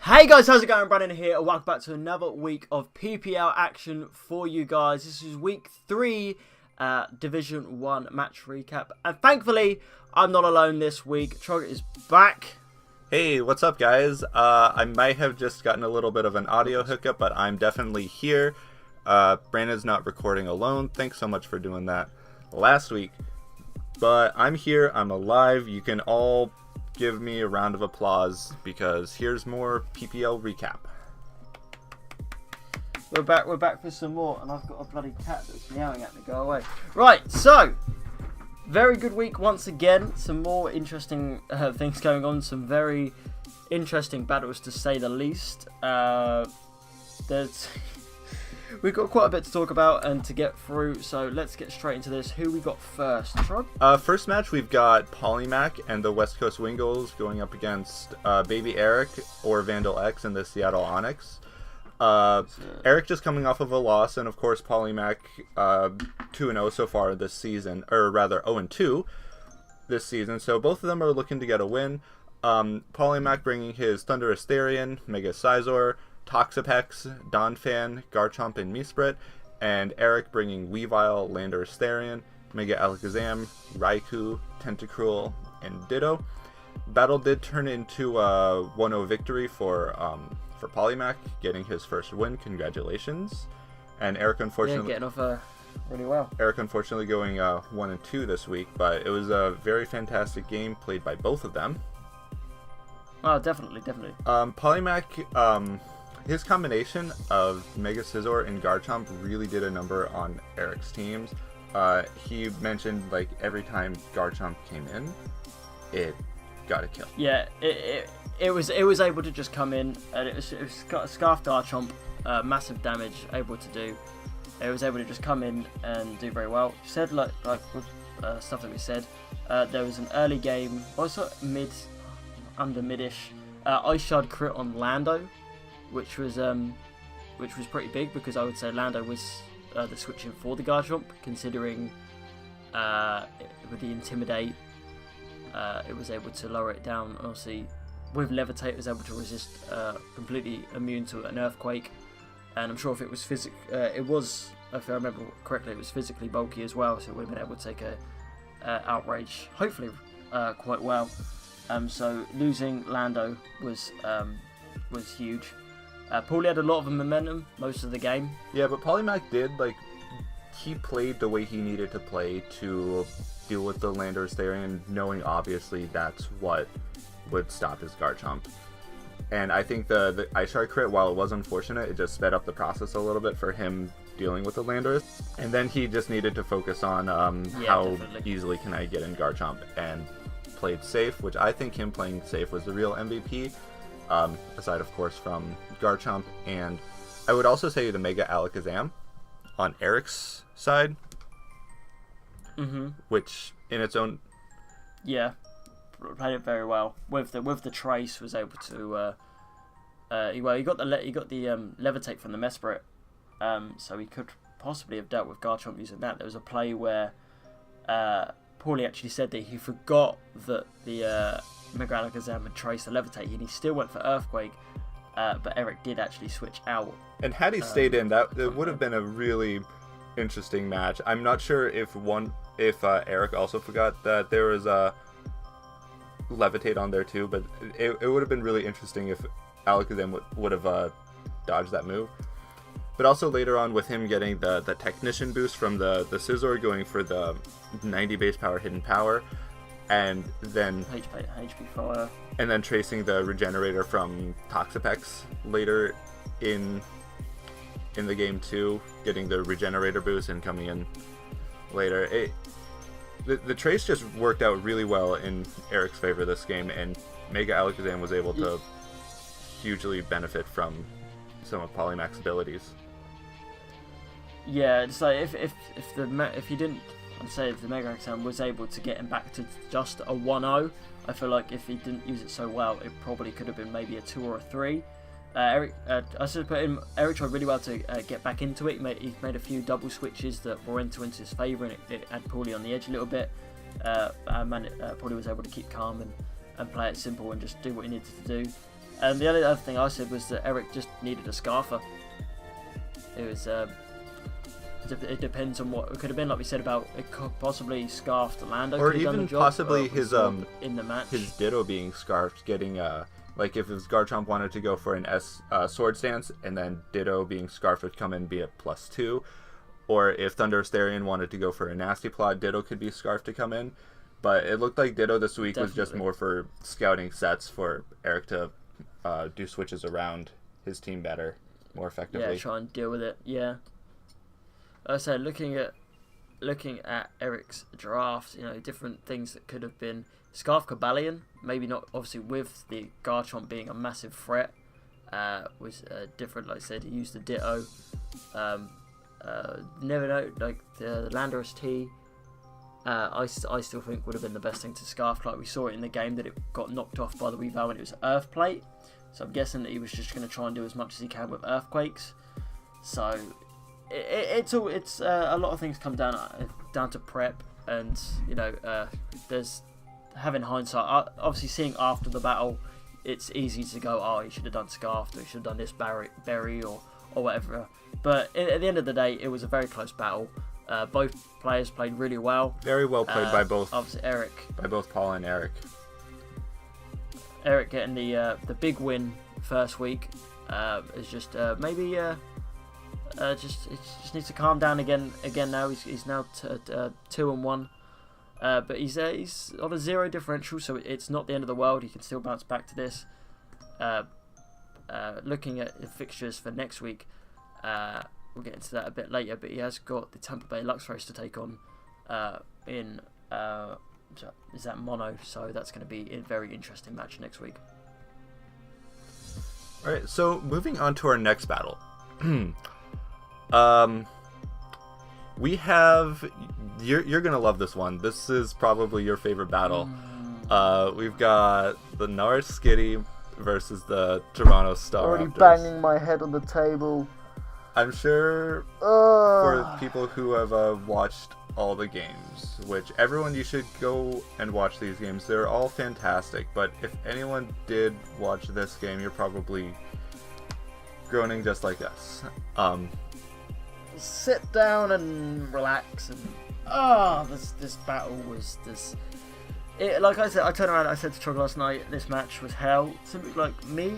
Hey guys, how's it going? Brandon here, and welcome back to another week of PPL action for you guys. This is week 3 Division 1 match recap, and thankfully I'm not alone this week. Trog is back. Hey, what's up guys? I might have just gotten a little bit of an audio hookup, but I'm definitely here. Brandon's not recording alone. Thanks so much for doing that last week. But I'm here, I'm alive. You can all give me a round of applause because here's more PPL recap. We're back for some more, and I've got a bloody cat that's meowing at me. Go away. Right, so very good week once again. Some more interesting things going on. Some very interesting battles to say the least. We've got quite a bit to talk about and to get through, so let's get straight into this. Who we got first, Trog? First match, we've got Polymac and the West Coast Wingles going up against Baby Eric or Vandal X and the Seattle Onyx. Eric just coming off of a loss, and of course Polymac 2-0 so far this season, or rather 0-2 this season, so both of them are looking to get a win. Polymac bringing his Thunder Asterion, Mega Scizor, Toxapex, Donphan, Garchomp, and Mesprit, and Eric bringing Weavile, Lander Asterion, Mega Alakazam, Raikou, Tentacruel, and Ditto. Battle did turn into a 1-0 victory for Polymac, getting his first win. Congratulations. And Eric unfortunately getting off really well. Eric unfortunately going 1-2 this week, but it was a very fantastic game played by both of them. Oh, definitely. Polymac, his combination of Mega Scizor and Garchomp really did a number on Eric's teams. He mentioned like every time Garchomp came in, it got a kill. Yeah, it was able to just come in, and it was got a Scarf Garchomp, massive damage able to do. It was able to just come in and do very well. You said like with stuff that we said, there was an early game, also midish, Ice Shard crit on Lando, which was pretty big, because I would say Lando was the switching for the Garchomp, considering with the Intimidate, it was able to lower it down. Obviously, with Levitate, it was able to resist, completely immune to an Earthquake, and I'm sure if it was if I remember correctly, it was physically bulky as well, so it would have been able to take a Outrage, hopefully quite well. So losing Lando was huge. Paulie had a lot of momentum most of the game. Yeah, but Polymac he played the way he needed to play to deal with the Lander Asterion, knowing obviously that's what would stop his Garchomp. And I think the Ice Shard crit, while it was unfortunate, it just sped up the process a little bit for him dealing with the Landers. And then he just needed to focus on how definitely easily can I get in Garchomp, and played safe, which I think him playing safe was the real MVP, aside of course from Garchomp. And I would also say the Mega Alakazam on Eric's side, which in its own played it very well with the Trace, was able to he got the Levitate from the Mesprit, so he could possibly have dealt with Garchomp using that. There was a play where Paulie actually said that he forgot that the Mega Alakazam had traced the Levitate, and he still went for Earthquake, but Eric did actually switch out. And had he stayed in, it would have been a really interesting match. I'm not sure if Eric also forgot that there was a Levitate on there too, but it would have been really interesting if Alakazam would have dodged that move. But also later on, with him getting the Technician boost from the Scizor, going for the 90 base power hidden power, and then HP fire, and then tracing the Regenerator from Toxapex later in the game too, getting the Regenerator boost and coming in later. The trace just worked out really well in Eric's favor this game, and Mega Alakazam was able to hugely benefit from some of Polymac's abilities. Yeah, it's like if he didn't, I'd say if the Mega Alakazam was able to get him back to just a 1-0, I feel like if he didn't use it so well, it probably could have been maybe a 2 or a 3. Eric tried really well to get back into it. He made a few double switches that were into his favour, and it had Paulie on the edge a little bit. Paulie was able to keep calm and play it simple and just do what he needed to do. And the other thing I said was that Eric just needed a scarfer. It was. It depends on what it could have been. Like we said about it, could possibly scarfed Lando, or could have done even the job, possibly or his in the match. his Ditto being scarfed, getting like if his Garchomp wanted to go for an sword stance, and then Ditto being scarfed would come in and be a +2, or if Thunderous Therian wanted to go for a nasty plot, Ditto could be scarfed to come in. But it looked like Ditto this week was just more for scouting sets for Eric to do switches around his team better, more effectively. Yeah, try and deal with it. Yeah. I say looking at Eric's draft, different things that could have been Scarf Cobalion, maybe not obviously with the Garchomp being a massive threat, was different. Like I said, he used the Ditto. Never know, like the Landorus T. I still think would have been the best thing to Scarf. Like we saw it in the game that it got knocked off by the Weavile when it was Earth Plate. So I'm guessing that he was just going to try and do as much as he can with Earthquakes. So it's a lot of things come down to prep, and there's having hindsight. Obviously, seeing after the battle, it's easy to go, oh, he should have done Scarfed, or he should have done this berry or whatever. But at the end of the day, it was a very close battle. Both players played really well. Very well played by both. Obviously, Eric. By both Paul and Eric. Eric getting the big win first week is just maybe. Just needs to calm down again now. He's now 2-1, but he's on a 0 differential, so it's not the end of the world. He can still bounce back to this. Looking at the fixtures for next week, we'll get into that a bit later. But he has got the Tampa Bay Luxrays to take on in is that mono? So that's going to be a very interesting match next week. All right, so moving on to our next battle. We have you're gonna love this one. This is probably your favorite battle. We've got the Nars Skitty versus the Toronto Star. Already Raptors. banging my head on the table. I'm sure for people who have watched all the games, which everyone, you should go and watch these games. They're all fantastic. But if anyone did watch this game, you're probably groaning just like us. Sit down and relax, and this battle was this. Like I said, I turned around. I said to Trog last night, this match was hell. Simply like me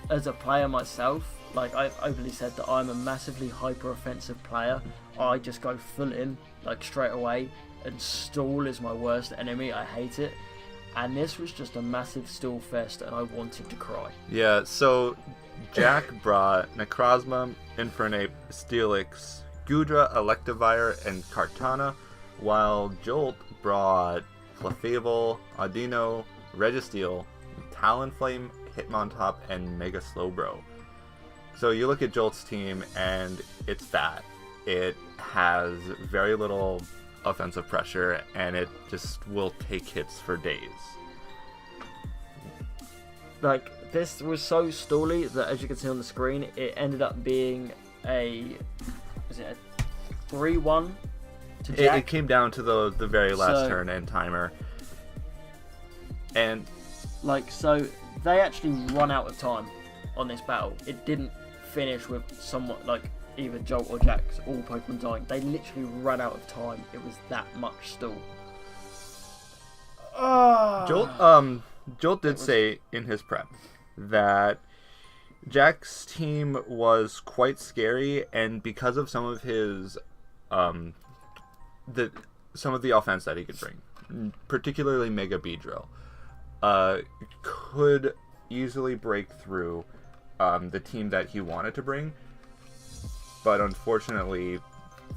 as a player myself. Like I've openly said that I'm a massively hyper offensive player. I just go full in like straight away, and stall is my worst enemy. I hate it. And this was just a massive stall fest, and I wanted to cry. Yeah. So Jack brought Necrozma, Infernape, Steelix, Gudra, Electivire, and Kartana, while Jolt brought Clefable, Audino, Registeel, Talonflame, Hitmontop, and Mega Slowbro. So you look at Jolt's team, and it's bad. It has very little offensive pressure, and it just will take hits for days. Like, this was so stally that, as you can see on the screen, it ended up being a 3-1 to Jack? It came down to the very last turn and timer. And so they actually run out of time on this battle. It didn't finish with somewhat like either Jolt or Jack's all Pokemon dying. They literally ran out of time. It was that much stall. Jolt did say in his prep that Jack's team was quite scary, and because of some of his some of the offense that he could bring, particularly Mega Beedrill, could easily break through the team that he wanted to bring. But unfortunately,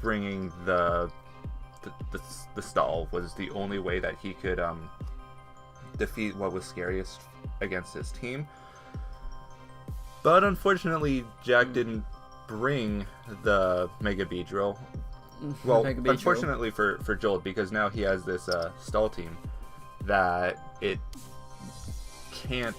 bringing the stall was the only way that he could defeat what was scariest against his team. But unfortunately, Jack didn't bring the Mega Beedrill. Well, unfortunately for Jolt, because now he has this stall team that it can't.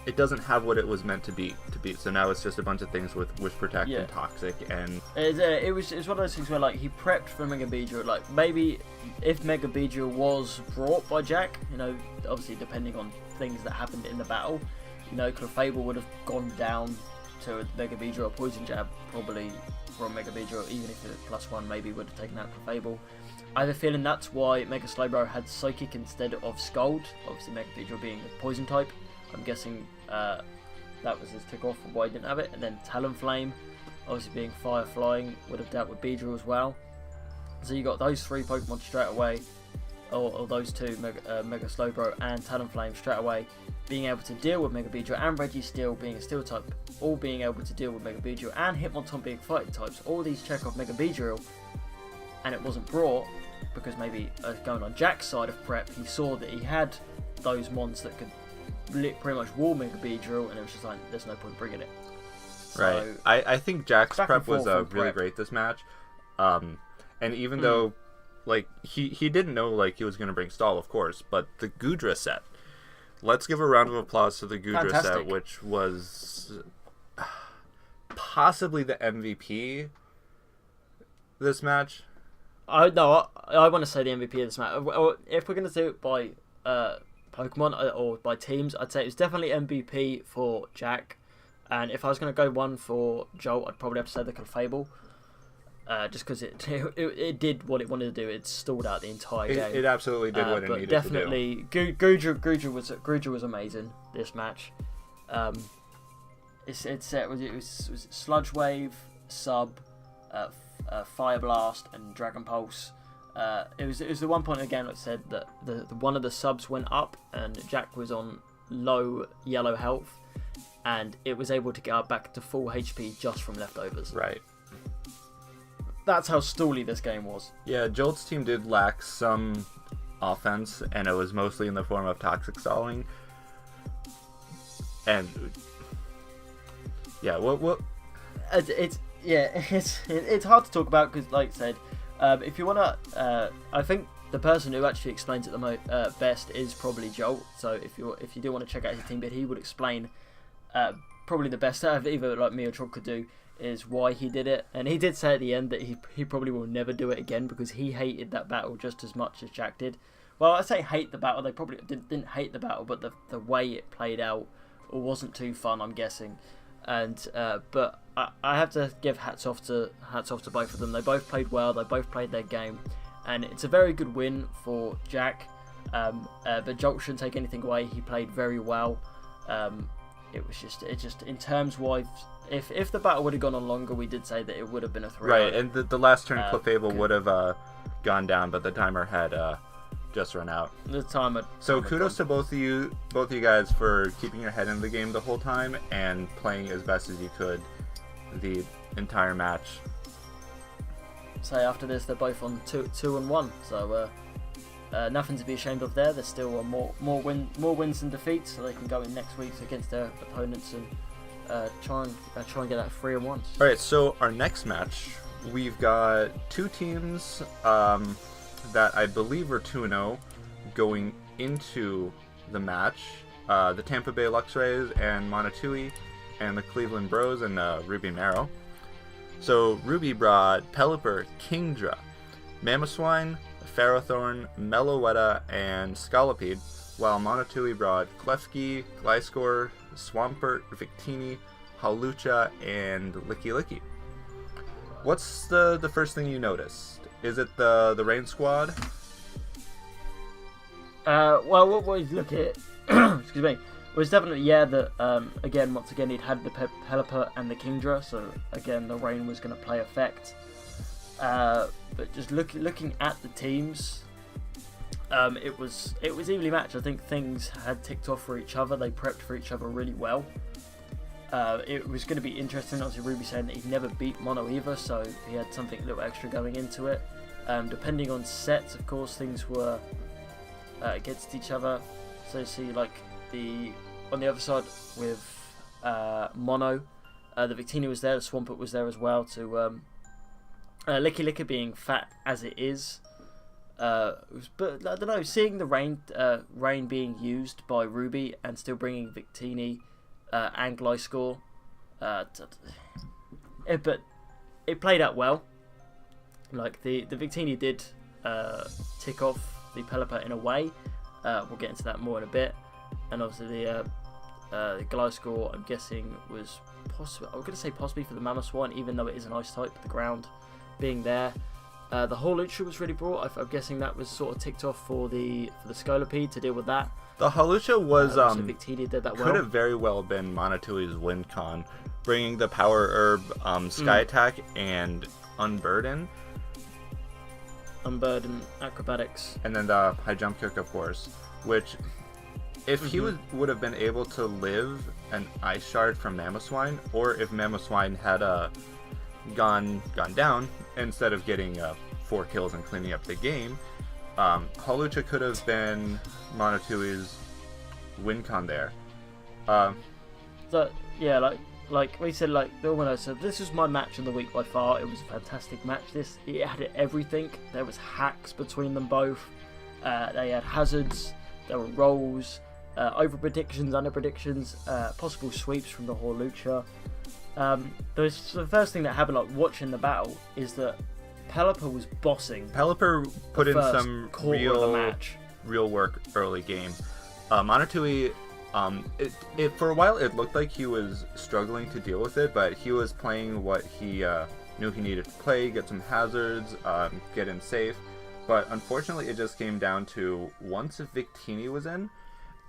it doesn't have what it was meant to be. So now it's just a bunch of things with Wish Protect Yeah. and Toxic and It was one of those things where like he prepped for Mega Beedrill. Like maybe if Mega Beedrill was brought by Jack, you know, obviously depending on things that happened in the battle, you know, Clefable would have gone down to a Mega Beedrill or Poison Jab probably from Mega Beedrill, even if it was +1, maybe would have taken out Clefable. I have a feeling that's why Mega Slowbro had Psychic instead of Scald. Obviously Mega Beedrill being a poison type, I'm guessing that was his tick-off for why he didn't have it. And then Talonflame, obviously being fire flying, would have dealt with Beedrill as well. So you got those 3 Pokemon straight away, or those 2, Mega Slowbro and Talonflame straight away, being able to deal with Mega Beedrill, and Registeel being a Steel type, all being able to deal with Mega Beedrill, and Hitmonchan being fighting types. All these check off Mega Beedrill, and it wasn't brought because maybe going on Jack's side of prep, he saw that he had those mons that could pretty much wall Mega Beedrill, and it was just like, there's no point bringing it. So, right. I think Jack's prep was really prep. great this match. And even though, like, he didn't know, like, he was going to bring Stall, of course, but the Goodra set. Let's give a round of applause to the Goodra set, which was possibly the MVP this match. I want to say the MVP of this match. If we're going to do it by Pokemon or by teams, I'd say it was definitely MVP for Jack. And if I was going to go one for Jolt, I'd probably have to say the Clefable. Just because it did what it wanted to do. It stalled out the entire game. It absolutely did what it needed definitely, to do. Gudra was amazing this match. It was Sludge Wave, Sub, Fire Blast, and Dragon Pulse. It was the one point again, like I said, that the one of the subs went up and Jack was on low yellow health, and it was able to get up back to full HP just from leftovers. Right. That's how stally this game was. Yeah, Jolt's team did lack some offense, and it was mostly in the form of toxic stalling. And yeah, what? It's hard to talk about because, like I said, if you wanna, I think the person who actually explains it the best is probably Jolt. So if you do want to check out his team bit, he would explain probably the best out of either like me or Trog could do is why he did it. And he did say at the end that he probably will never do it again because he hated that battle just as much as Jack did. Well, I say hate the battle. They probably didn't hate the battle, but the way it played out wasn't too fun, I'm guessing. And but I have to give hats off to both of them. They both played well. They both played their game, and it's a very good win for Jack. But Jolt shouldn't take anything away. He played very well. It just in terms wise, if the battle would have gone on longer, we did say that it would have been a 3. Right, and the last turn Clefable would have gone down, but the timer had just run out. The timer. So kudos to both of you guys for keeping your head in the game the whole time and playing as best as you could the entire match. So after this, they're both on 2-1. So nothing to be ashamed of there. There's still more wins than defeats, so they can go in next week against their opponents and try and get that 3-1. All right, so our next match, we've got 2 teams that I believe are 2-0 going into the match. The Tampa Bay Luxrays and Monotui, and the Cleveland Bros and Ruby Marrow. So Ruby brought Pelipper, Kingdra, Mamoswine, Ferrothorn, Meloetta, and Scolipede, while Monotui brought Klefki, Gliscor, Swampert, Victini, Hawlucha, and Licky Licky. What's the first thing you noticed? Is it the Rave Squad? Well, what we look at, excuse me, was definitely that once again he'd had the Pelipper and the Kingdra, so again the rain was going to play effect. But just looking at the teams, it was evenly matched. I think things had ticked off for each other. They prepped for each other really well. It was going to be interesting. Obviously, Ruby saying that he'd never beat Mono either, so he had something a little extra going into it. Depending on sets, of course, things were against each other. So you see, like on the other side with Mono, the Victini was there, the Swampert was there as well. To Licky Licky being fat as it is, but I don't know. Seeing the rain being used by Ruby and still bringing Victini and Gliscor. But it played out well. Like the Victini did tick off the Pelipper in a way. We'll get into that more in a bit. And obviously the Gliscor, I'm guessing, was possible. I'm going to say possibly for the Mamoswine, even though it is an ice type, the ground being there. The Hawlucha was really brought. I'm guessing that was sort of ticked off for the Scolipede to deal with that. The Hawlucha was Victini did that could have very well been Monotoui's win con, bringing the Power Herb, Sky Attack, and Unburden, Acrobatics, and then the High Jump Kick, of course. Which, if he would have been able to live an Ice Shard from Mamoswine, or if Mamoswine had gone down instead of getting 4 kills and cleaning up the game, Hawlucha could have been Monotoui's win con there. So yeah, like we said, like the one I said, this was my match of the week by far. It was a fantastic match. It had everything. There was hacks between them both. They had hazards. There were rolls, over predictions, under predictions, possible sweeps from the Hawlucha. The first thing that happened, like watching the battle, is that Pelipper was bossing. Pelipper put in some real work early game. Monotouii, for a while it looked like he was struggling to deal with it, but he was playing what he knew he needed to play, get some hazards, get in safe. But unfortunately, it just came down to once Victini was in,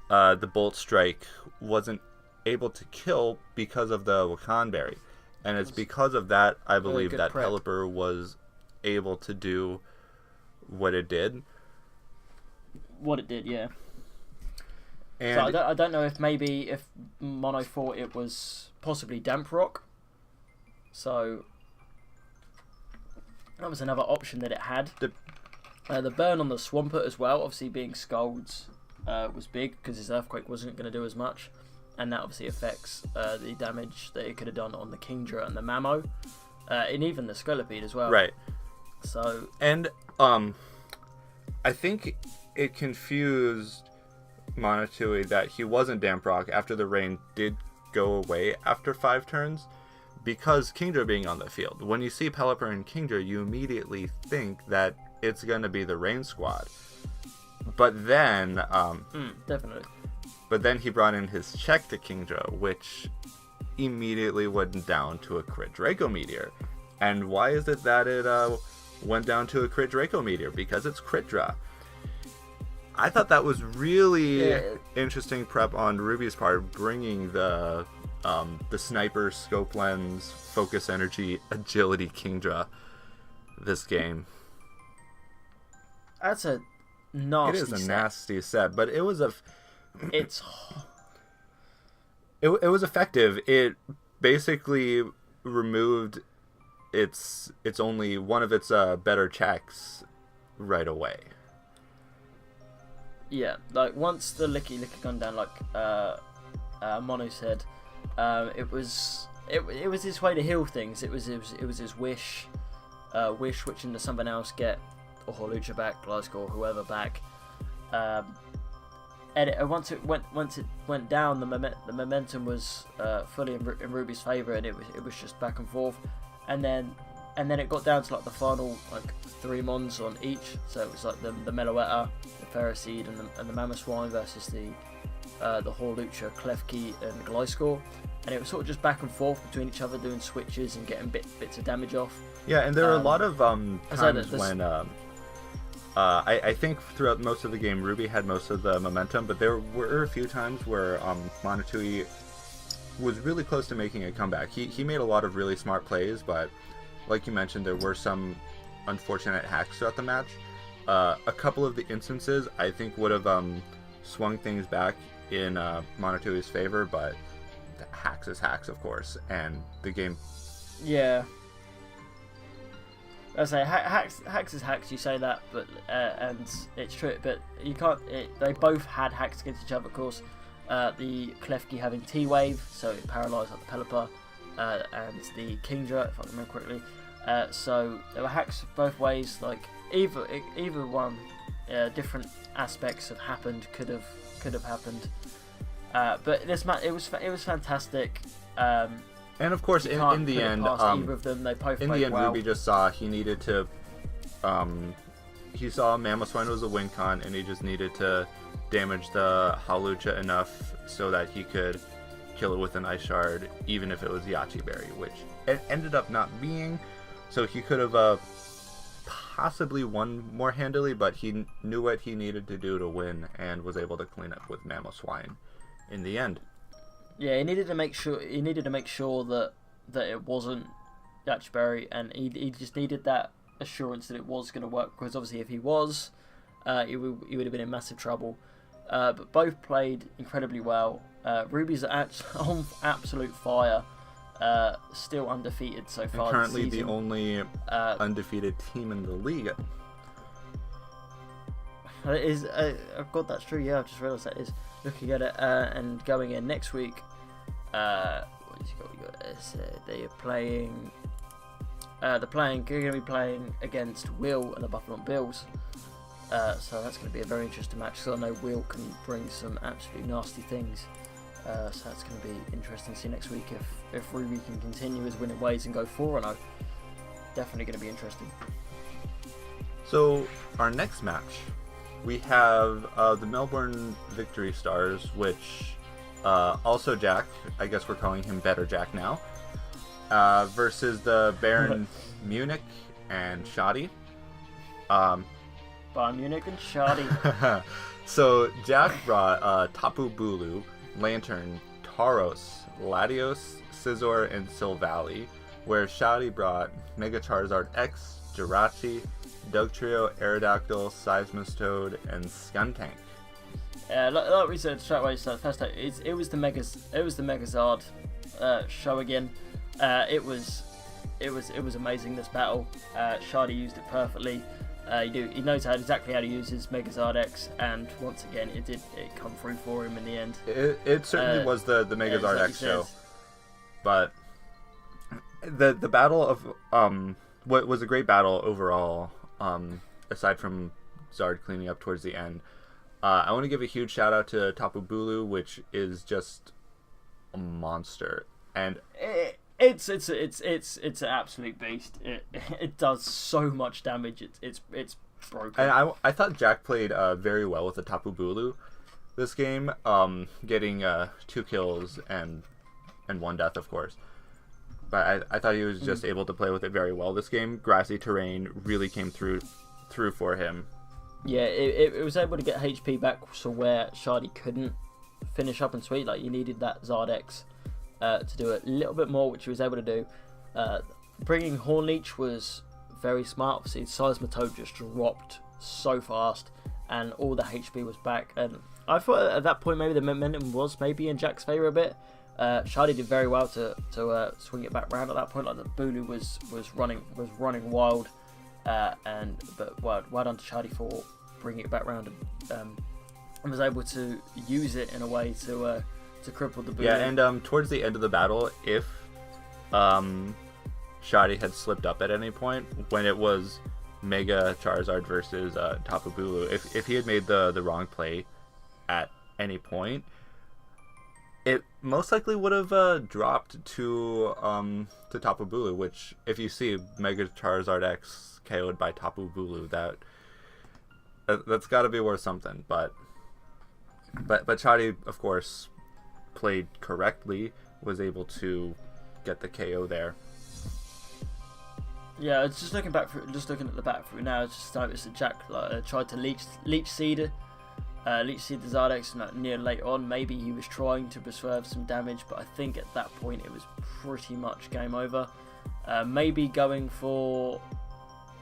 the Bolt Strike wasn't able to kill because of the Wakan Berry. And it's because of that, I believe, that Pelipper was able to do what it did. Yeah. And so I don't know if Mono thought it was possibly Damp Rock. So that was another option that it had. The burn on the Swampert as well, obviously being Scalds, was big because his Earthquake wasn't going to do as much. And that obviously affects the damage that it could have done on the Kingdra and the Mamo. And even the Scolipede as well. Right. So... And I think it confused Monotouii that he wasn't Damp Rock after the rain did go away after 5 turns, because Kingdra being on the field. When you see Pelipper and Kingdra, you immediately think that it's going to be the Rain Squad. But then... definitely. But then he brought in his check to Kingdra, which immediately went down to a crit Draco Meteor. And why is it that it went down to a crit Draco Meteor? Because it's crit draw. I thought that was really interesting prep on Ruby's part, bringing the Sniper, Scope Lens, Focus Energy, Agility Kingdra this game. That's a nasty set. It is a nasty set, but it was It was effective. It basically removed its only one of its better checks right away. Yeah, like once the licky gone down, like Mono said, it was his way to heal things. It was his wish switching to something else, get or Hawlucha back, Gliscor, whoever back. And once it went down, the momentum was fully in Ruby's favour, and it was just back and forth, and then it got down to like the final 3 mons on each. So it was like the Meloetta, the Ferroseed, and the Mamoswine versus the Hawlucha, Klefki, and Gliscor, and it was sort of just back and forth between each other, doing switches and getting bits of damage off. Yeah, and there were a lot of times when. I think throughout most of the game, Ruby had most of the momentum, but there were a few times where Monotouii was really close to making a comeback. He made a lot of really smart plays, but like you mentioned, there were some unfortunate hacks throughout the match. A couple of the instances, I think, would have swung things back in Monotoui's favor, but hacks is hacks, of course, and the game... Yeah. I say hacks is hacks. You say that, but and it's true. But you can't. They both had hacks against each other, of course. The Klefki having T-Wave, so it paralysed like the Pelipper, and the Kingdra, if I remember correctly. So there were hacks both ways. Like either one, different aspects have happened. Could have happened. But this match, it was fantastic. And of course, in the end, either of them, they both in the end, well. Ruby just saw he needed to. He saw Mamoswine was a win con, and he just needed to damage the Hawlucha enough so that he could kill it with an Ice Shard, even if it was Yachi Berry, which it ended up not being. So he could have possibly won more handily, but he knew what he needed to do to win and was able to clean up with Mamoswine in the end. Yeah, he needed to make sure that it wasn't Yachi Berry, and he just needed that assurance that it was going to work, because obviously if he was, he would have been in massive trouble. But both played incredibly well. Ruby's on absolute fire, still undefeated so far. And currently this season. the only undefeated team in the league. It is. God, that's true. Yeah, I've just realised that is. Looking at it and going in next week. What has he got? They are playing. They're going to be playing against Will and the Buffalo Bills. So that's going to be a very interesting match. So I know Will can bring some absolutely nasty things. So that's going to be interesting to see next week if Ruby can continue his winning ways and go 4-0. Definitely going to be interesting. So our next match, we have the Melbourne Victory Stars, which also Jack, I guess we're calling him Better Jack now, versus the Baron Munich and Shoddy. Bayern Munich and Shoddy. So Jack brought Tapu Bulu, Lantern, Tauros, Latios, Scizor, and Silvally, where Shoddy brought Mega Charizard X, Jirachi, Dugtrio, Aerodactyl, Seismistoad, and Skuntank. Like we said straight away, so first time, it was the Megazard show again. It was amazing, this battle. Shardy used it perfectly. He knows exactly how to use his Megazard X, and once again it come through for him in the end. It certainly was the Megazard X show, but the battle of what was a great battle overall. Aside from Zard cleaning up towards the end, I want to give a huge shout out to Tapu Bulu, which is just a monster, and it's an absolute beast. It does so much damage. It's broken. And I thought Jack played very well with the Tapu Bulu this game, getting 2 kills and 1 death, of course. But I thought he was just able to play with it very well this game. Grassy terrain really came through for him. Yeah, it was able to get HP back, so where Shardy couldn't finish up and sweep. Like, you needed that Zard X to do a little bit more, which he was able to do. Bringing Hornleech was very smart. Obviously, Seismitoad just dropped so fast, and all the HP was back. And I thought at that point maybe the momentum was maybe in Jack's favour a bit. Shardy did very well to swing it back round at that point. Like, the Bulu was running wild, but well done to Shardy for bringing it back round and was able to use it in a way to cripple the Bulu. Yeah, and towards the end of the battle, if Shardy had slipped up at any point when it was Mega Charizard versus Tapu Bulu, if he had made the wrong play at any point, it most likely would have dropped to Tapu Bulu, which, if you see Mega Charizard X KO'd by Tapu Bulu, that's got to be worth something. But Shoddy, of course, played correctly, was able to get the KO there. Yeah, it's just looking at the back through now. It's just noticed that Jack tried to leech seed the Zardex near late on. Maybe he was trying to preserve some damage, but I think at that point it was pretty much game over. Maybe going for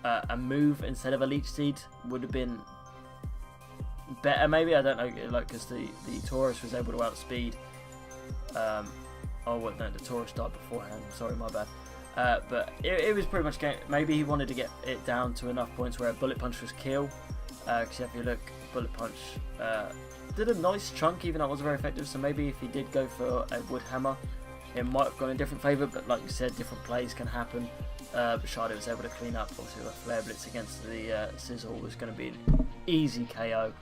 a move instead of a leech seed would have been better. Maybe, I don't know, because the Taurus was able to outspeed. The Taurus died beforehand. Sorry, my bad. But it was pretty much game. Maybe he wanted to get it down to enough points where a Bullet Punch was kill. Because if you look, Bullet Punch did a nice chunk, even though it wasn't very effective. So maybe if he did go for a Wood Hammer, it might have gone in different favour. But like you said, different plays can happen. But Shardy was able to clean up. Obviously, a Flare Blitz against the Sizzle was going to be an easy KO.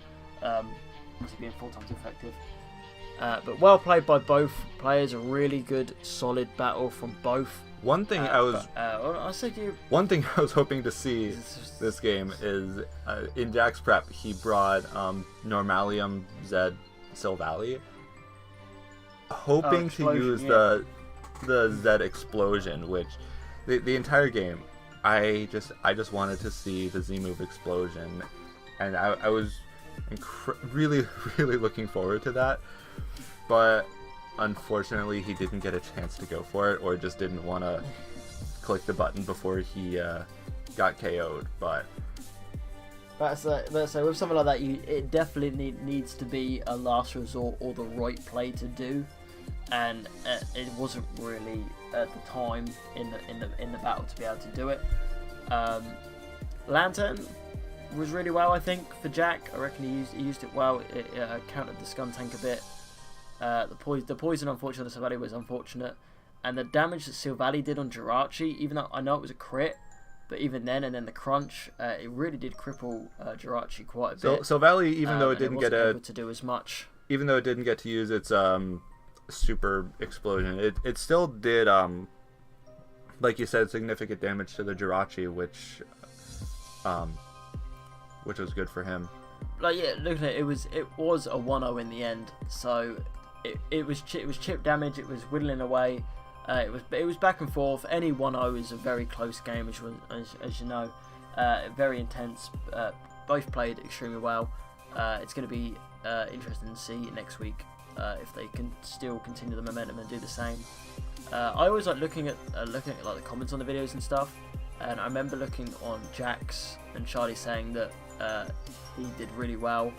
Obviously being 4 times effective. But well played by both players. A really good, solid battle from both. One thing I said you. One thing I was hoping to see this game is in Jack's prep he brought Normalium Z Sylvally, hoping to use the Z Explosion, which the entire game I just wanted to see the Z move Explosion, and I was really looking forward to that, but unfortunately he didn't get a chance to go for it, or just didn't want to click the button before he got KO'd. But so with something like that, it definitely needs to be a last resort or the right play to do, and it wasn't really at the time in the battle to be able to do it. Lantern was really well, I think, for Jack. I reckon he used it well. It countered the Scum Tank a bit. The poison, unfortunately, Sylvally was unfortunate, and the damage that Sylvally did on Jirachi, even though I know it was a crit, but even then, and then the crunch, it really did cripple Jirachi quite a bit. Sylvally, even though it didn't get able to do as much, even though it didn't get to use its super explosion, it still did like you said, significant damage to the Jirachi, which was good for him. Like, yeah, looking at it, it was a 1-0 in the end, so it was chip damage. It was whittling away. It was back and forth. Any 1-0 is a very close game, as you know, very intense. Both played extremely well. It's going to be interesting to see next week if they can still continue the momentum and do the same. I always like looking at like the comments on the videos and stuff, and I remember looking on Jack's and Charlie saying that he did really well,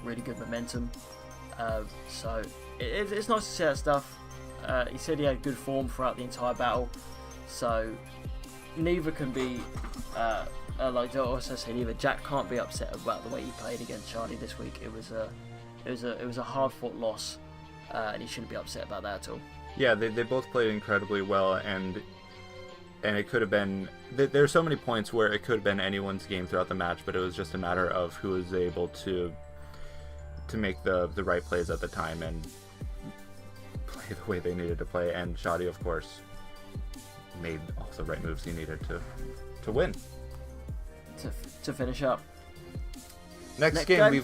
really good momentum. So it's nice to see that stuff. He said he had good form throughout the entire battle, so neither can be like I also said, either Jack can't be upset about the way he played against Charlie this week. It was a hard fought loss, and he shouldn't be upset about that at all. Yeah, they both played incredibly well, and it could have been. There are so many points where it could have been anyone's game throughout the match, but it was just a matter of who was able to make the right plays at the time and play the way they needed to play. And Shadi, of course, made all the right moves he needed to win. To finish up. Next game, we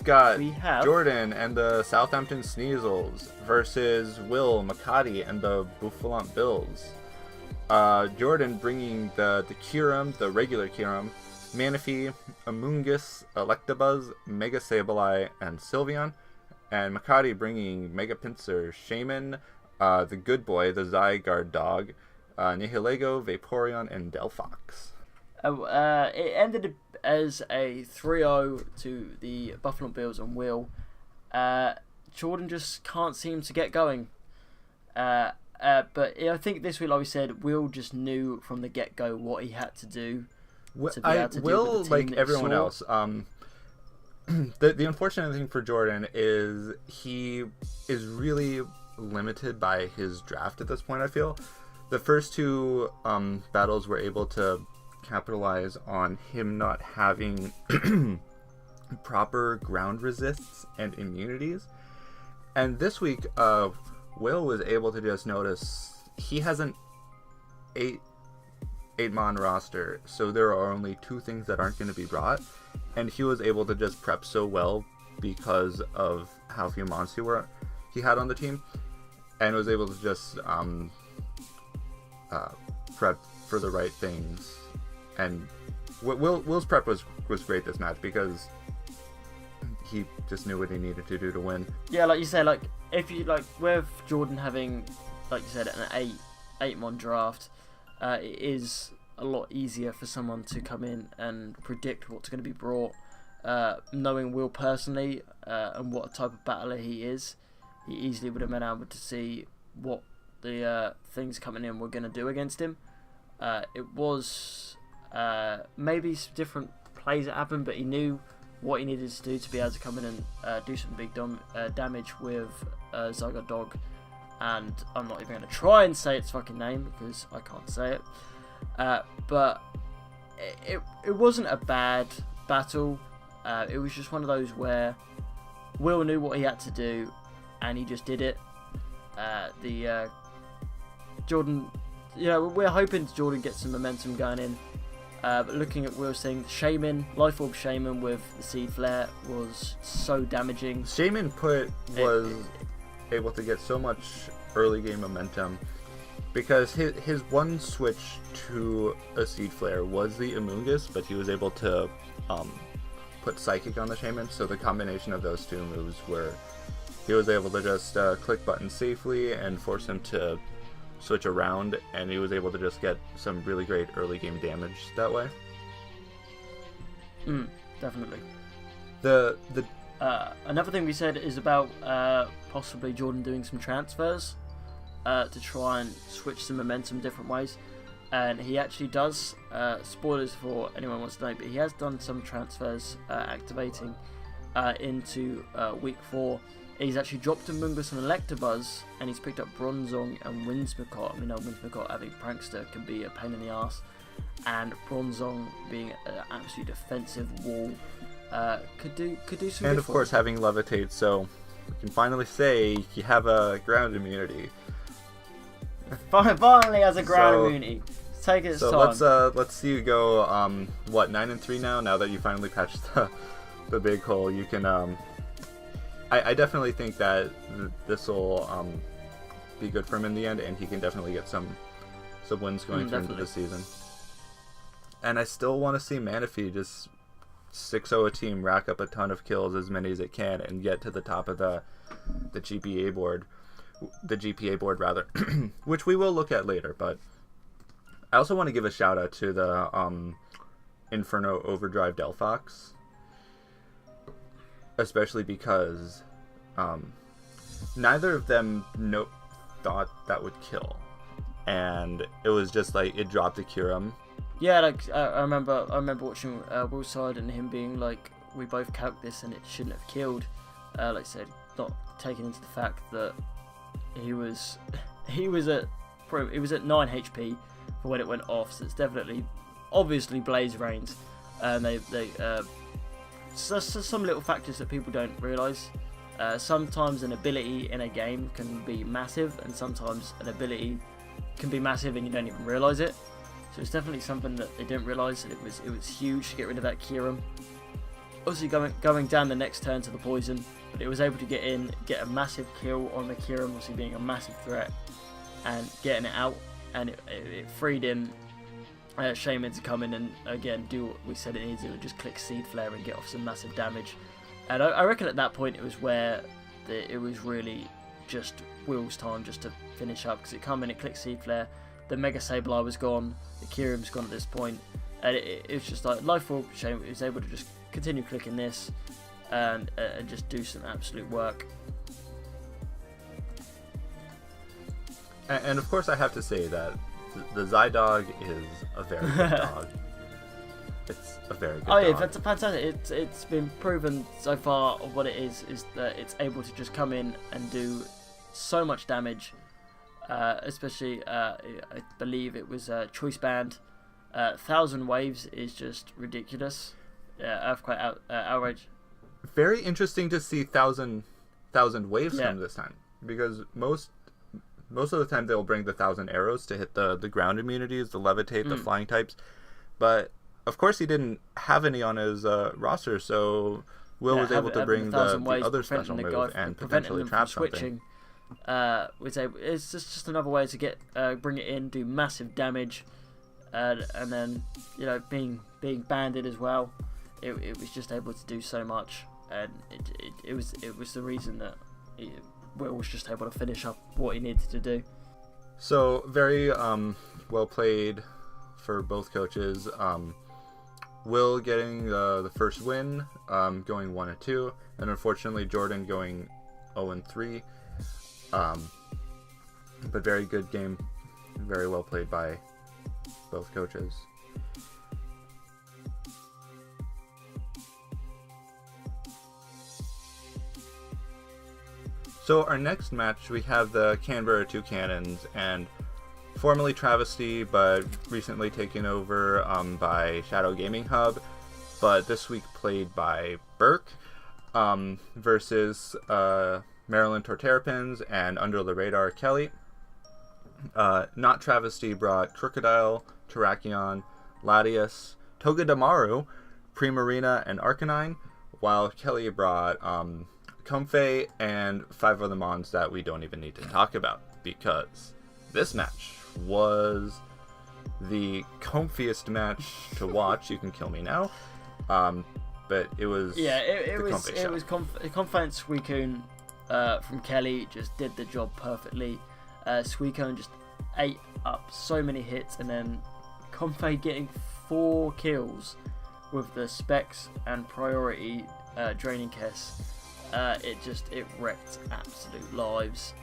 have Jordan and the Southampton Sneasels versus Will Makati and the Buffalont Bills. Jordan bringing the Kyurem, the regular Kyurem, Manaphy, Amoonguss, Electabuzz, Mega Sableye, and Sylveon. And Makati bringing Mega Pinsir, Shaman, the Good Boy, the Zygarde Dog, Nihilego, Vaporeon, and Delphox. It ended as a 3-0 to the Buffalo Bills and Will. Jordan just can't seem to get going. But I think this week, like we said, Will just knew from the get-go what he had to do. Will, like everyone else, the unfortunate thing for Jordan is he is really limited by his draft at this point, I feel. The first two battles were able to capitalize on him not having proper ground resists and immunities. And this week, Will was able to just notice he has an 8-man roster, so there are only two things that aren't going to be brought, and he was able to just prep so well because of how few mons he had on the team, and was able to just prep for the right things. And Will's prep was great this match because he just knew what he needed to do to win. Yeah, like you said, like if you like with Jordan having, like you said, an 8-mon draft, it is a lot easier for someone to come in and predict what's going to be brought. Knowing Will personally and what type of battler he is, he easily would have been able to see what the things coming in were going to do against him. It was maybe some different plays that happened, but he knew what he needed to do to be able to come in and do some big damage with Zygarde Dog. And I'm not even going to try and say its fucking name because I can't say it. But it wasn't a bad battle. It was just one of those where Will knew what he had to do. and he just did it. Jordan, we're hoping Jordan gets some momentum going in. But looking at Will's thing, Life Orb Shaman with the Seed Flare was so damaging. Shaman was able to get so much early game momentum because his one switch to a Seed Flare was the Amoonguss, but he was able to put Psychic on the Shaman, so the combination of those two moves were he was able to just click buttons safely and force him to switch around, and he was able to just get some really great early game damage that way. Definitely. Another thing we said is about possibly Jordan doing some transfers to try and switch some momentum different ways, and he actually does. Spoilers for anyone who wants to know, but he has done some transfers activating into week 4. He's actually dropped Amoonguss and Electabuzz, and he's picked up Bronzong and Whimsicott. I mean, Whimsicott having Prankster can be a pain in the ass, and Bronzong being an absolute defensive wall could do some. And good of course, having Levitate, so we can finally say you have a ground immunity. Finally has a ground immunity. Let's take it. So let's see you go 9-3 now. Now that you finally patched the big hole, you can I definitely think that this will be good for him in the end, and he can definitely get some wins going through into the season. And I still want to see Manaphy just 6-0 a team, rack up a ton of kills, as many as it can, and get to the top of the GPA board, rather, which we will look at later. But I also want to give a shout out to the Inferno Overdrive Delphox. Especially because neither of them thought that would kill, and it was just like it dropped a Kyurem. Yeah, like I remember watching Will's side and him being like, we both calced this and it shouldn't have killed. Like I said, not taking into the fact that he was at 9 HP for when it went off, so it's definitely obviously Blaze Rains, and they so some little factors that people don't realise. Sometimes an ability in a game can be massive, and sometimes an ability can be massive and you don't even realise it. So it's definitely something that they didn't realise, that it was huge to get rid of that Kyurem. Obviously going down the next turn to the poison, but it was able to get a massive kill on the Kyurem, obviously being a massive threat, and getting it out, and it freed in Shaman to come in and again do what we said it needs. It would just click Seed Flare and get off some massive damage. And I reckon at that point it was where it was really just Will's time just to finish up, because it come in, it clicked Seed Flare, the Mega Sableye was gone, the Kyurem's gone at this point, and it was just like Life Orb Shaman was able to just continue clicking this and just do some absolute work. And of course I have to say that the Zydog is a very good dog. It's a very good dog. Oh yeah, that's fantastic. It's been proven so far of what it is that it's able to just come in and do so much damage. Especially, I believe it was Choice Band. 1,000 waves is just ridiculous. Earthquake outrage. Very interesting to see 1,000 waves come this time, because most of the time they'll bring the 1,000 arrows to hit the ground immunities, the levitate, the flying types. But of course he didn't have any on his roster, so Will was able to bring the other special move and potentially trap something. It's just another way to get bring it in, do massive damage, and then being banded as well. It was just able to do so much, and it was the reason that Will was just able to finish up what he needed to do. So very well played for both coaches. Will getting the first win, going 1-2, and unfortunately Jordan going 0-3. But very good game, very well played by both coaches. So our next match, we have the Canberra Two Cannons, and formerly Travesty, but recently taken over by Shadow Gaming Hub, but this week played by Burke, versus Maryland Torterrapins, and Under the Radar Kelly. Not Travesty brought Crocodile, Terrakion, Latias, Togedemaru, Primarina, and Arcanine, while Kelly brought Comfey and 5 other mons that we don't even need to talk about, because this match was the comfiest match to watch. You can kill me now. But it was it was Confident Suicune from Kelly just did the job perfectly. Suicune just ate up so many hits, and then Comfey getting 4 kills with the Specs and Priority Draining Kiss. It wrecked absolute lives,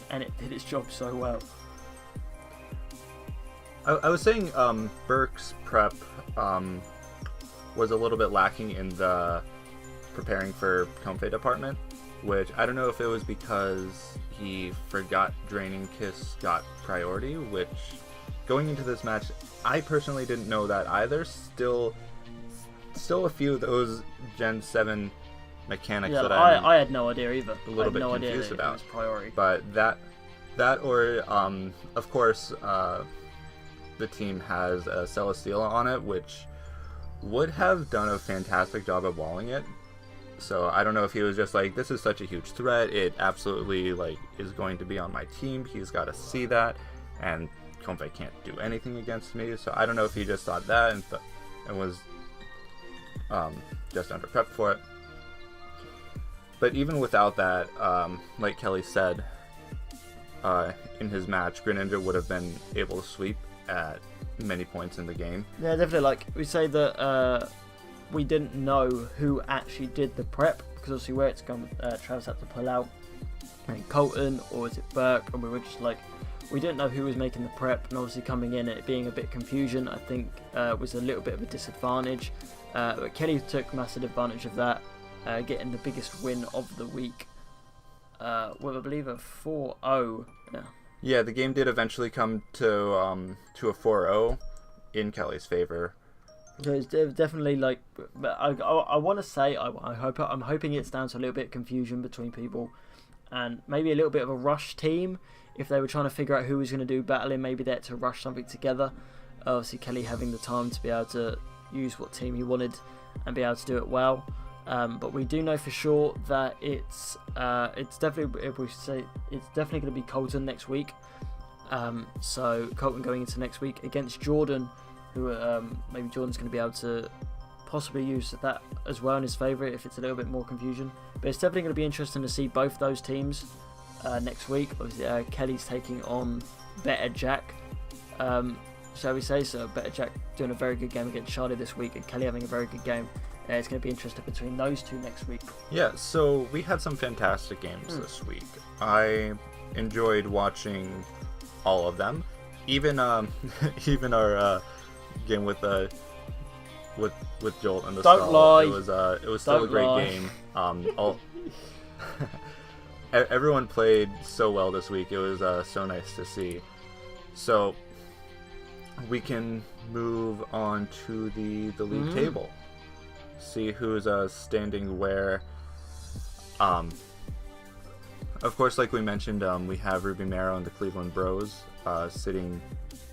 and it did its job so well. I was saying Burke's prep was a little bit lacking in the preparing for Comfey department, which I don't know if it was because he forgot Draining Kiss got priority, which going into this match, I personally didn't know that either. Still a few of those Gen 7 mechanics that I had no idea either. A little bit confused about. It was priority. But that or of course the team has a Celesteela on it, which would have done a fantastic job of walling it. So I don't know if he was just like, this is such a huge threat, it absolutely like is going to be on my team, he's got to see that, and Comfey can't do anything against me. So I don't know if he just thought that and was just under prepped for it. But even without that, like Kelly said, in his match, Greninja would have been able to sweep at many points in the game. Yeah, definitely. Like we say that we didn't know who actually did the prep, because obviously where it's gone, Travis had to pull out, and Colton, or was it Burke, and we were just like, we didn't know who was making the prep, and obviously coming in it being a bit confusion, I think was a little bit of a disadvantage. But Kelly took massive advantage of that, getting the biggest win of the week with I believe a 4-0. Yeah, the game did eventually come to a 4-0 in Kelly's favor. So it's definitely like, I want to say I'm hoping it's down to a little bit of confusion between people, and maybe a little bit of a rush team. If they were trying to figure out who was going to do battling, maybe they had to rush something together. Obviously, Kelly having the time to be able to use what team he wanted and be able to do it well. But we do know for sure that it's definitely, if we say, it's definitely going to be Colton next week. So Colton going into next week against Jordan, who maybe Jordan's going to be able to possibly use that as well in his favour if it's a little bit more confusion. But it's definitely going to be interesting to see both those teams next week. Obviously, Kelly's taking on Better Jack, shall we say. So Better Jack doing a very good game against Charlie this week, and Kelly having a very good game. It's going to be interesting between those two next week. Yeah, so we had some fantastic games this week. I enjoyed watching all of them. Even even our game with Jolt and the Don't stall. lie. It was still a great game. Everyone played so well this week. It was so nice to see. So we can move on to the league table. See who's standing where. Of course, like we mentioned, we have Ruby Marrow and the Cleveland Bros sitting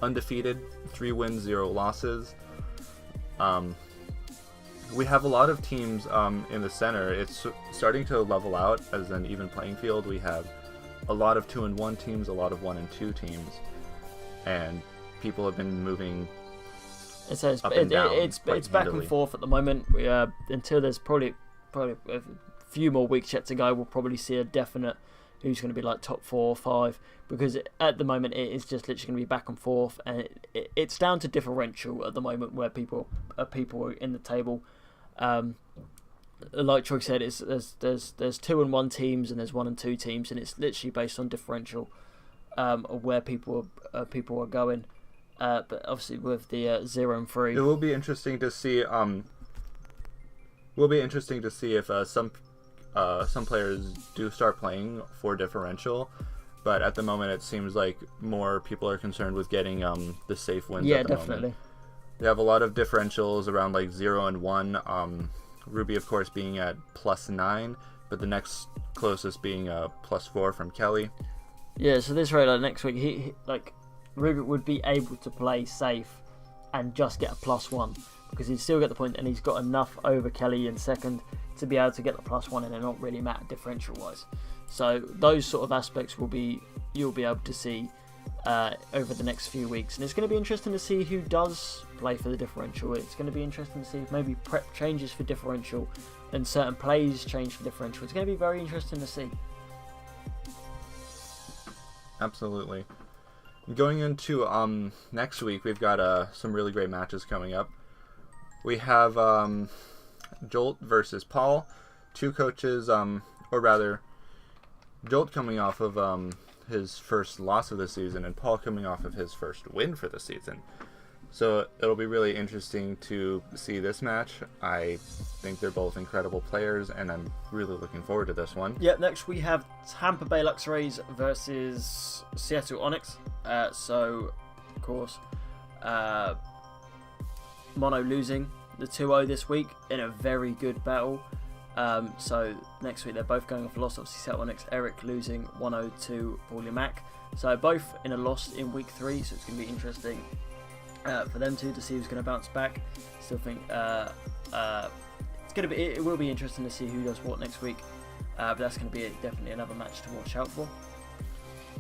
undefeated, 3 wins, 0 losses. We have a lot of teams in the center. It's starting to level out as an even playing field. We have a lot of 2-1 teams, a lot of 1-2 teams, and people have been moving. It's up and down it's back and forth at the moment. We until there's probably a few more weeks yet to go, we'll probably see a definite who's going to be like top 4 or 5, because at the moment it is just literally going to be back and forth, and it's down to differential at the moment where people are in the table. Like Troy said, there's 2-1 teams and there's 1-2 teams, and it's literally based on differential of where people are going. But obviously with the 0 and 3, it will be interesting to see. If some players do start playing for differential, but at the moment it seems like more people are concerned with getting the safe wins. Yeah, at the definitely. moment. They have a lot of differentials around like 0 and 1. Ruby, of course, being at +9. but the next closest being a +4 from Kelly. Yeah, so this rate next week, he Ruby would be able to play safe and just get a +1 because he'd still get the point, and he's got enough over Kelly in second to be able to get the +1 and it not really matter differential wise. So those sort of aspects you'll be able to see over the next few weeks, and it's going to be interesting to see who does play for the differential. It's going to be interesting to see if maybe prep changes for differential and certain plays change for differential. It's going to be very interesting to see. Absolutely. Going into next week, we've got some really great matches coming up. We have Jolt versus Paul, two coaches, or rather, Jolt coming off of his first loss of the season, and Paul coming off of his first win for the season. So it'll be really interesting to see this match. I think they're both incredible players, and I'm really looking forward to this one. Yeah, next we have Tampa Bay Lux Rays versus Seattle Onyx. So, of course, Mono losing the 2-0 this week in a very good battle. So next week they're both going off a loss. Obviously, Seattle Onyx, Eric losing 1-0 to Paulie Mack. So both in a loss in week 3. So it's going to be interesting for them two to see who's going to bounce back. Still think it will be interesting to see who does what next week. But that's going to be definitely another match to watch out for.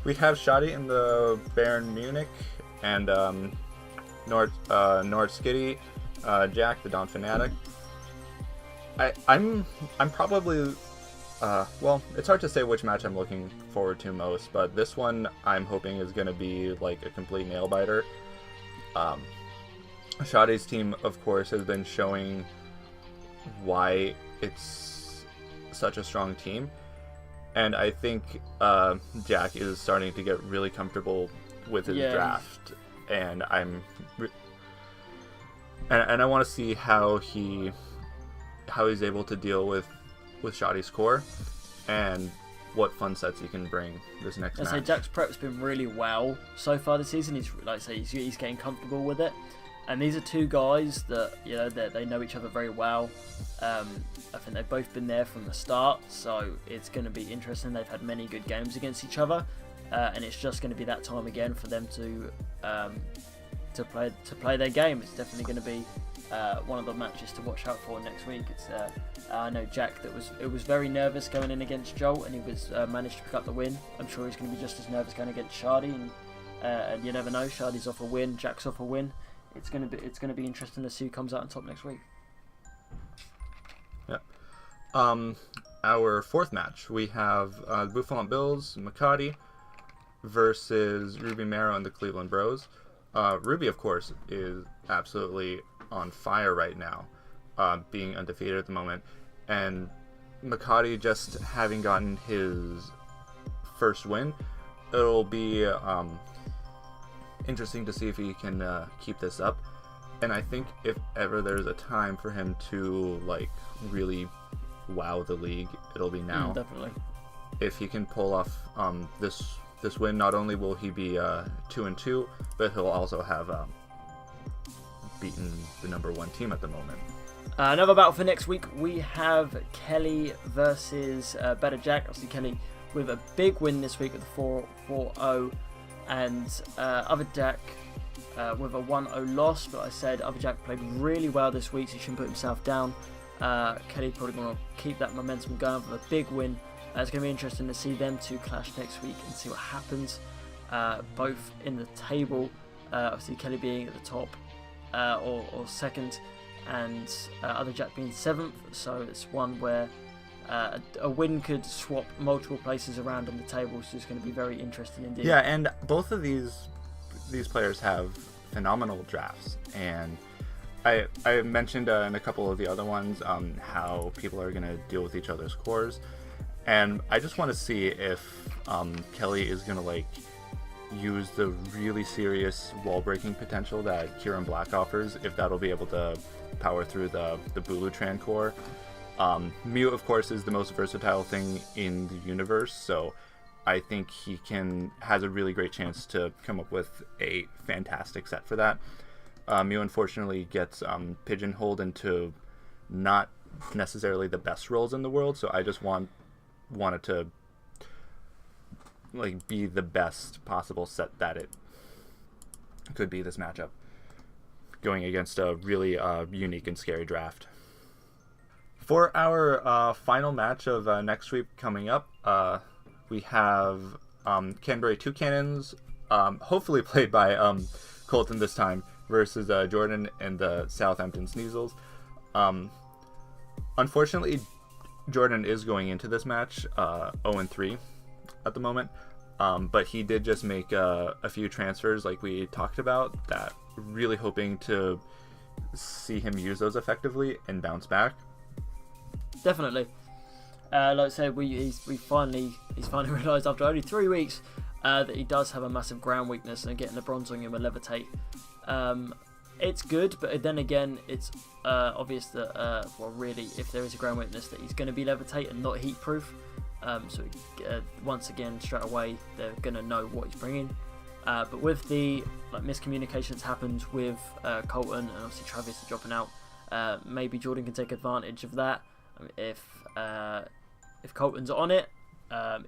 We have Shadi in the Bayern Munich and Nord Skitty, Jack the Don Fanatic. I'm probably well, it's hard to say which match I'm looking forward to most, but this one I'm hoping is going to be like a complete nail biter. Shadi's team, of course, has been showing why it's such a strong team, and I think Jack is starting to get really comfortable with his draft, and and I want to see how he's able to deal with Shadi's core and what fun sets he can bring this next match. I say Jack's prep's been really well so far this season. He's he's getting comfortable with it, and these are two guys that they know each other very well. I think they've both been there from the start, so it's going to be interesting. They've had many good games against each other, and it's just going to be that time again for them to play their game. It's definitely going to be one of the matches to watch out for next week. It's I know Jack was very nervous going in against Joel, and he was managed to pick up the win. I'm sure he's going to be just as nervous going against Shadi, and you never know. Shadi's off a win, Jack's off a win. It's going to be interesting to see who comes out on top next week. Yep. Our fourth match, we have Buffalo Bills, Makati versus Ruby Mero and the Cleveland Bros. Ruby, of course, is absolutely on fire right now, being undefeated at the moment, and Makati just having gotten his first win. It'll be interesting to see if he can keep this up, and I think if ever there's a time for him to really wow the league, it'll be now. Definitely. If he can pull off this win, not only will he be 2-2, but he'll also have beaten the number 1 team at the moment. Another battle for next week, we have Kelly versus Better Jack. Obviously Kelly with a big win this week with a 4-0, and Other Jack with a 1-0 loss. But I said Other Jack played really well this week, so he shouldn't put himself down. Kelly's probably going to keep that momentum going with a big win. It's going to be interesting to see them two clash next week and see what happens. Both in the table, obviously Kelly being at the top or second, and Other Jack being 7th. So it's one where a win could swap multiple places around on the table. So it's going to be very interesting indeed. Yeah, and both of these players have phenomenal drafts, and I mentioned in a couple of the other ones how people are going to deal with each other's cores. And I just want to see if Kelly is going to use the really serious wall-breaking potential that Kieran Black offers, if that'll be able to power through the Bulutran core. Mute, of course, is the most versatile thing in the universe, so I think he has a really great chance to come up with a fantastic set for that. Mute, unfortunately, gets pigeonholed into not necessarily the best roles in the world, so I just want wanted to like be the best possible set that it could be this matchup, going against a really unique and scary draft. For our final match of next week coming up, we have Canterbury Two Cannons, hopefully played by Colton this time, versus Jordan and the Southampton Sneasels. Unfortunately, Jordan is going into this match 0-3 at the moment, but he did just make a few transfers like we talked about, that really hoping to see him use those effectively and bounce back. Definitely. Like I said, he's finally realised after only 3 weeks that he does have a massive ground weakness, and getting the bronze on him will levitate. It's good, but then again, it's obvious that, really, if there is a ground weakness, that he's going to be levitate and not heat proof. So once again, straight away, they're going to know what he's bringing. But with the miscommunications happened with Colton, and obviously Travis dropping out, maybe Jordan can take advantage of that. If Colton's on it,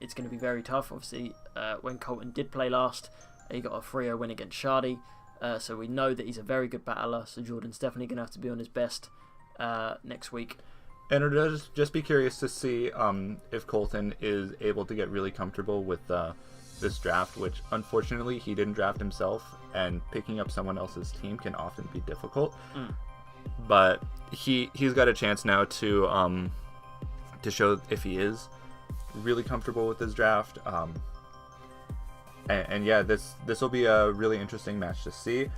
it's going to be very tough. Obviously, when Colton did play last, he got a 3-0 win against Shardy, so we know that he's a very good battler, so Jordan's definitely going to have to be on his best next week. And I'll just be curious to see if Colton is able to get really comfortable with this draft, which unfortunately he didn't draft himself, and picking up someone else's team can often be difficult. But he's got a chance now to show if he is really comfortable with his draft. And yeah, this will be a really interesting match to see.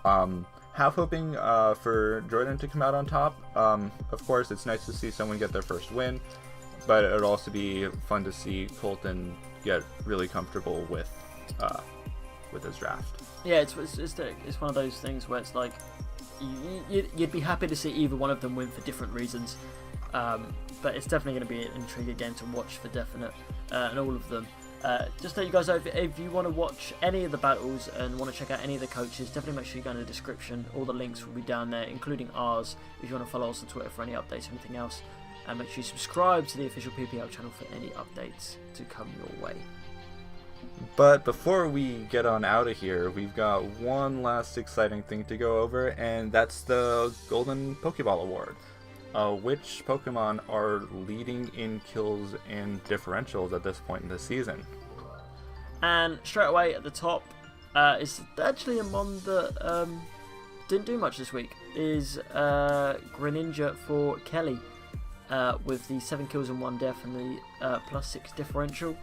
Half hoping for Jordan to come out on top. Of course, it's nice to see someone get their first win, but it would also be fun to see Colton get really comfortable with his draft. Yeah, it's one of those things where it's like you'd be happy to see either one of them win for different reasons, but it's definitely going to be an intriguing game to watch for definite, and all of them. Just to let you guys know, if you want to watch any of the battles and want to check out any of the coaches, definitely make sure you go in the description. All the links will be down there, including ours, if you want to follow us on Twitter for any updates or anything else. And make sure you subscribe to the official PPL channel for any updates to come your way. But before we get on out of here, we've got one last exciting thing to go over, and that's the Golden Pokeball Award. Which Pokemon are leading in kills and differentials at this point in the season? And straight away at the top is actually a mon that didn't do much this week, is Greninja for Kelly, with the 7 kills and 1 death and the +6 differential.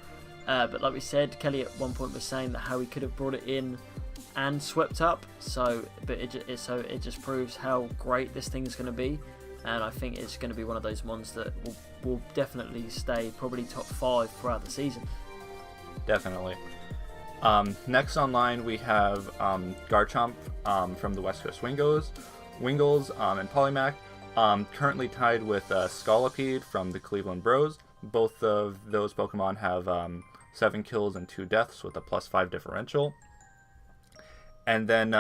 But like we said, Kelly at one point was saying that how he could have brought it in and swept up. It just proves how great this thing is going to be. And I think it's going to be one of those mons that will definitely stay probably top 5 throughout the season. Definitely. Next online we have Garchomp from the West Coast Wingles and Polymac, currently tied with Scolipede from the Cleveland Bros. Both of those Pokemon have 7 kills and 2 deaths with a +5 differential. And then,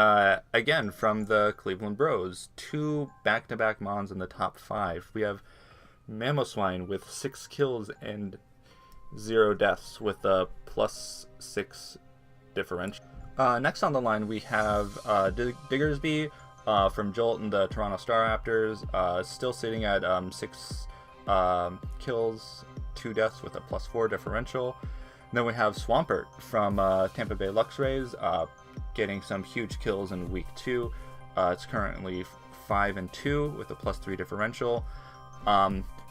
again, from the Cleveland Bros, 2 back-to-back mons in the top 5. We have Mamoswine with 6 kills and 0 deaths with a +6 differential. Next on the line, we have Diggersby from Jolt and the Toronto Staraptors, still sitting at 6 kills, 2 deaths with a +4 differential. And then we have Swampert from Tampa Bay Luxrays, getting some huge kills in week 2. It's currently 5-2 with a +3 differential.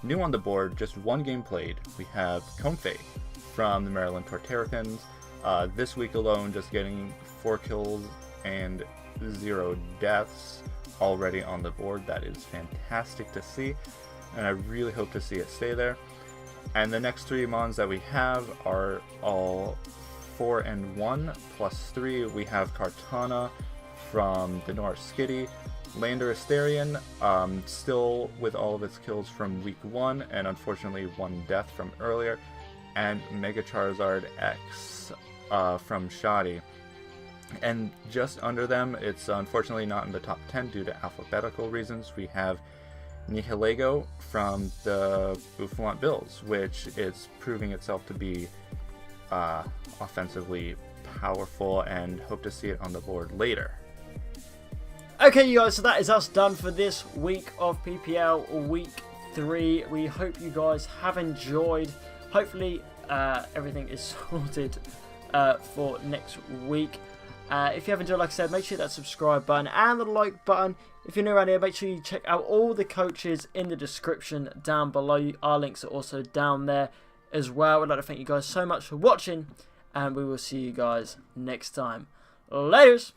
New on the board, just 1 game played, we have Comfey from the Maryland Torterricans. This week alone, just getting 4 kills and 0 deaths already on the board. That is fantastic to see, and I really hope to see it stay there. And the next 3 mons that we have are all 4-1 +3. We have Kartana from the North Skitty, Lander Asterion, still with all of its kills from week 1, and unfortunately 1 death from earlier, and Mega Charizard X from Shoddy. And just under them, it's unfortunately not in the top 10 due to alphabetical reasons, we have Nihilego from the Buffalont Bills, which is proving itself to be offensively powerful, and hope to see it on the board later. Okay, you guys, so that is us done for this week of PPL Week 3. We hope you guys have enjoyed. Hopefully, everything is sorted for next week. If you have enjoyed, like I said, make sure you hit that subscribe button and the like button. If you're new around here, make sure you check out all the coaches in the description down below. Our links are also down there as well. I'd like to thank you guys so much for watching, and we will see you guys next time. Laters!